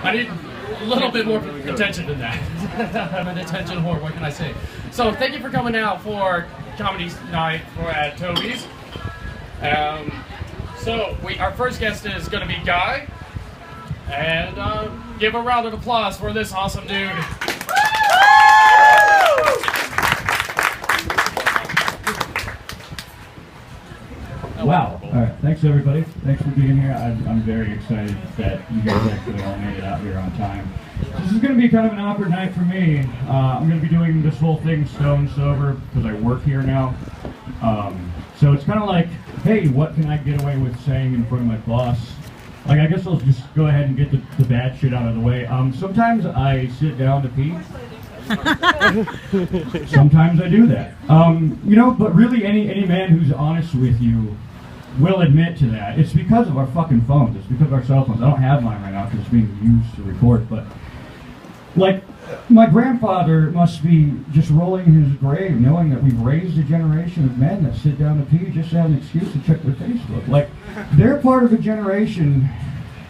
I need a little bit more attention than that. I'm an attention whore, what can I say? So thank you for coming out for comedy night at Toby's. Our first guest is going to be Guy. And give a round of applause for this awesome dude. Wow. All right. Thanks, everybody. Thanks for being here. I'm very excited that you guys actually all made it out here on time. This is going to be kind of an awkward night for me. I'm going to be doing this whole thing stone sober because I work here now. So it's kind of like, hey, what can I get away with saying in front of my boss? Like, I guess I'll just go ahead and get the bad shit out of the way. Sometimes I sit down to pee. Sometimes I do that. But really any man who's honest with you will admit to that. It's because of our fucking phones. It's because of our cell phones. I don't have mine right now because it's being used to record, but like, my grandfather must be just rolling in his grave knowing that we've raised a generation of men that sit down to pee just to have an excuse to check their Facebook. Like, they're part of a generation,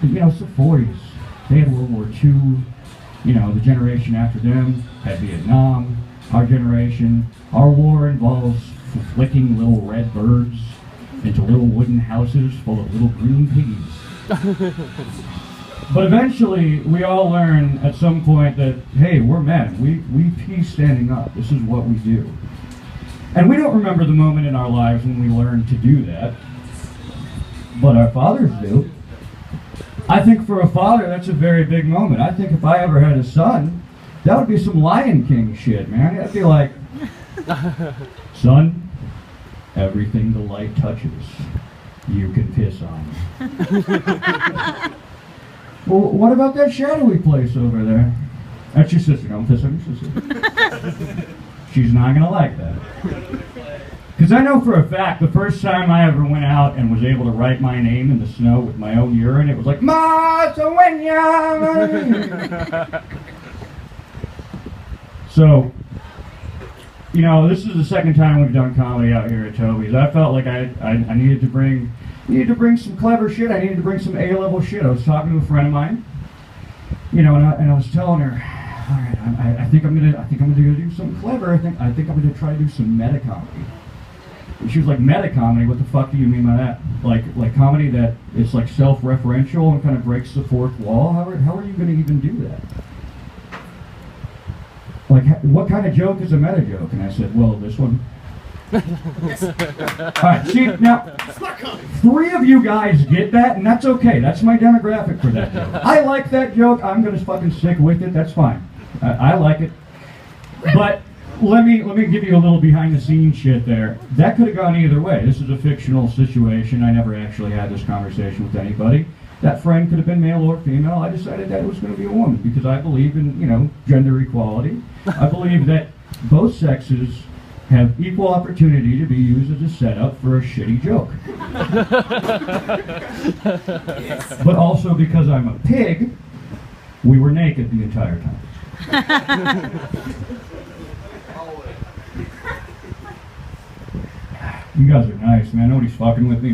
it's the 40s. They had World War II. The generation after them had Vietnam. Our generation, our war involves flicking little red birds into little wooden houses full of little green piggies. But eventually, we all learn at some point that, hey, we're men. We pee standing up. This is what we do. And we don't remember the moment in our lives when we learned to do that. But our fathers do. I think for a father, that's a very big moment. I think if I ever had a son, that would be some Lion King shit, man. I'd be like, son, everything the light touches, you can piss on. Well, what about that shadowy place over there? That's your sister. Don't piss on your sister. She's not going to like that. Because I know for a fact, the first time I ever went out and was able to write my name in the snow with my own urine, it was like, Ma-sa-wenya! So, this is the second time we've done comedy out here at Toby's. I felt like I needed to bring some clever shit. I needed to bring some A-level shit. I was talking to a friend of mine, and I was telling her, all right, I think I'm gonna do something clever. I think I'm gonna try to do some meta comedy. And she was like, meta comedy? What the fuck do you mean by that? Like comedy that is like self-referential and kind of breaks the fourth wall? How are you gonna even do that? Like, what kind of joke is a meta joke? And I said, well, this one. Alright, see, now, 3 of you guys get that, and that's okay. That's my demographic for that joke. I like that joke. I'm going to fucking stick with it. That's fine. I like it. But let me give you a little behind-the-scenes shit there. That could have gone either way. This is a fictional situation. I never actually had this conversation with anybody. That friend could have been male or female. I decided that it was going to be a woman because I believe in, gender equality. I believe that both sexes have equal opportunity to be used as a setup for a shitty joke. But also because I'm a pig, we were naked the entire time. You guys are nice, man. Nobody's fucking with me.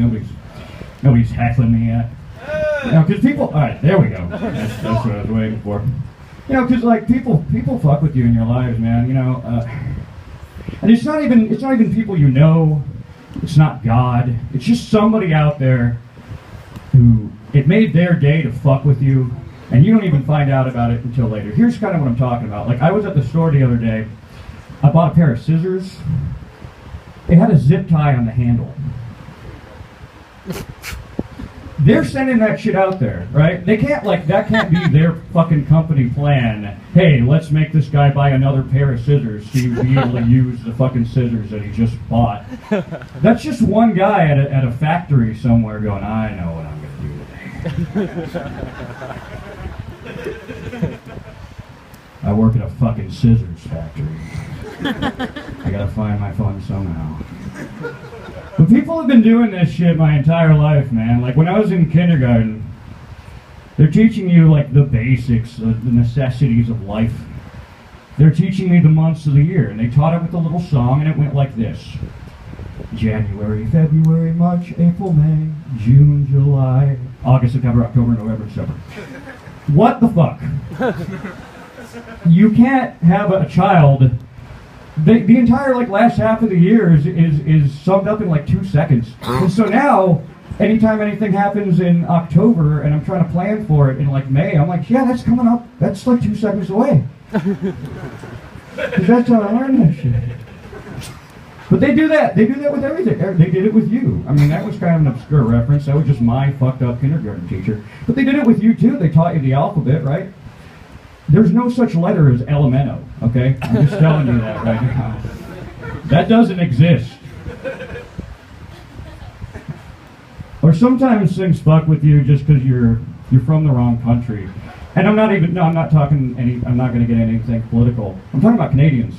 Nobody's heckling me yet. Because people... Alright, there we go. That's what I was waiting for. Because, like, people fuck with you in your lives, man. And it's not even people you know. It's not God. It's just somebody out there who it made their day to fuck with you, and you don't even find out about it until later. Here's kind of what I'm talking about. Like, I was at the store the other day. I bought a pair of scissors. It had a zip tie on the handle. They're sending that shit out there, right? They can't, that can't be their fucking company plan. Hey, let's make this guy buy another pair of scissors so he'll be able to use the fucking scissors that he just bought. That's just one guy at a factory somewhere going, I know what I'm going to do today. I work at a fucking scissors factory. I gotta find my fun somehow. But people have been doing this shit my entire life, man. Like, when I was in kindergarten, they're teaching you, the basics, the necessities of life. They're teaching me the months of the year, and they taught it with a little song, and it went like this. January, February, March, April, May, June, July, August, September, October, November, December. What the fuck? You can't have a child. The entire like last half of the year is summed up in like 2 seconds. And so now, anytime anything happens in October and I'm trying to plan for it in like May, I'm like, yeah, that's coming up. That's like 2 seconds away. Because that's how I learned that shit. But they do that. They do that with everything. They did it with you. I mean, that was kind of an obscure reference. That was just my fucked up kindergarten teacher. But they did it with you too. They taught you the alphabet, right? There's no such letter as elemento, okay? I'm just telling you that right now. That doesn't exist. Or sometimes things fuck with you just because you're from the wrong country. And I'm not going to get anything political. I'm talking about Canadians.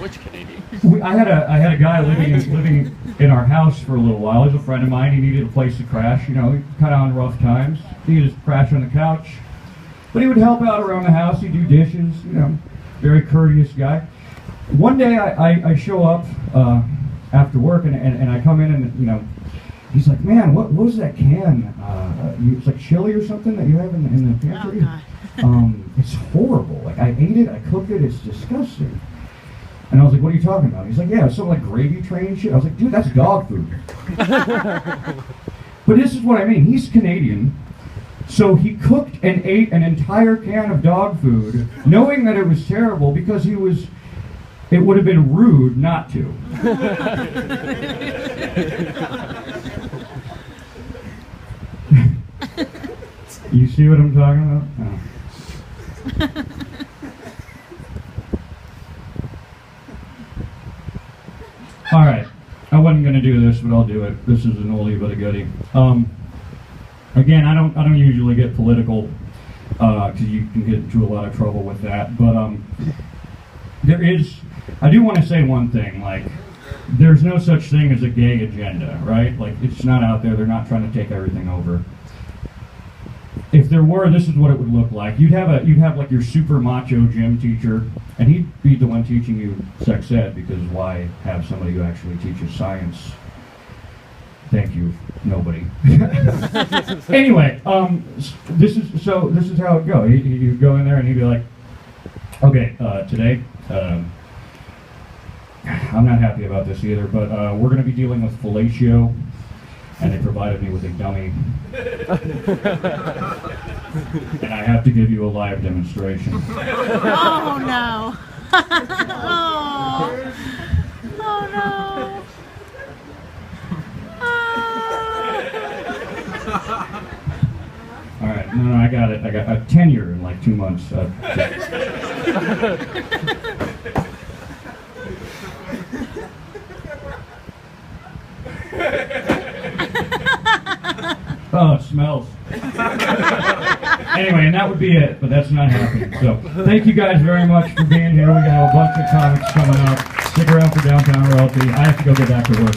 Which Canadian? I had a guy living in our house for a little while. He's a friend of mine. He needed a place to crash. You know, kind of on rough times. He would just crash on the couch. But he would help out around the house. He'd do dishes. You know, very courteous guy. One day I show up after work and I come in and, you know, he's like, man, what was that can? It's like chili or something that you have in the pantry? Oh, God. It's horrible. Like, I ate it, I cooked it, it's disgusting. And I was like, what are you talking about? He's like, yeah, it's some like gravy train shit. I was like, dude, that's dog food. But this is what I mean. He's Canadian, so he cooked and ate an entire can of dog food, knowing that it was terrible because it would have been rude not to. You see what I'm talking about? Oh. All right, I wasn't going to do this, but I'll do it. This is an oldie but a goodie. Again, I don't usually get political because you can get into a lot of trouble with that. But I do want to say one thing. Like, there's no such thing as a gay agenda, right? Like, it's not out there. They're not trying to take everything over. If there were, this is what it would look like. You'd have like your super macho gym teacher, and he'd be the one teaching you sex ed, because why have somebody who actually teaches science? Thank you, nobody. Anyway, this is how it go. You go in there and he'd be like, okay, today, I'm not happy about this either, but we're going to be dealing with fellatio. And they provided me with a dummy. And I have to give you a live demonstration. Oh, no. Oh. Oh, no. All right, no, I got it. I got a tenure in like 2 months. Oh, it smells. Anyway, and that would be it, but that's not happening. So, thank you guys very much for being here. We got a bunch of comics coming up. Stick around for Downtown Royalty. I have to go get back to work.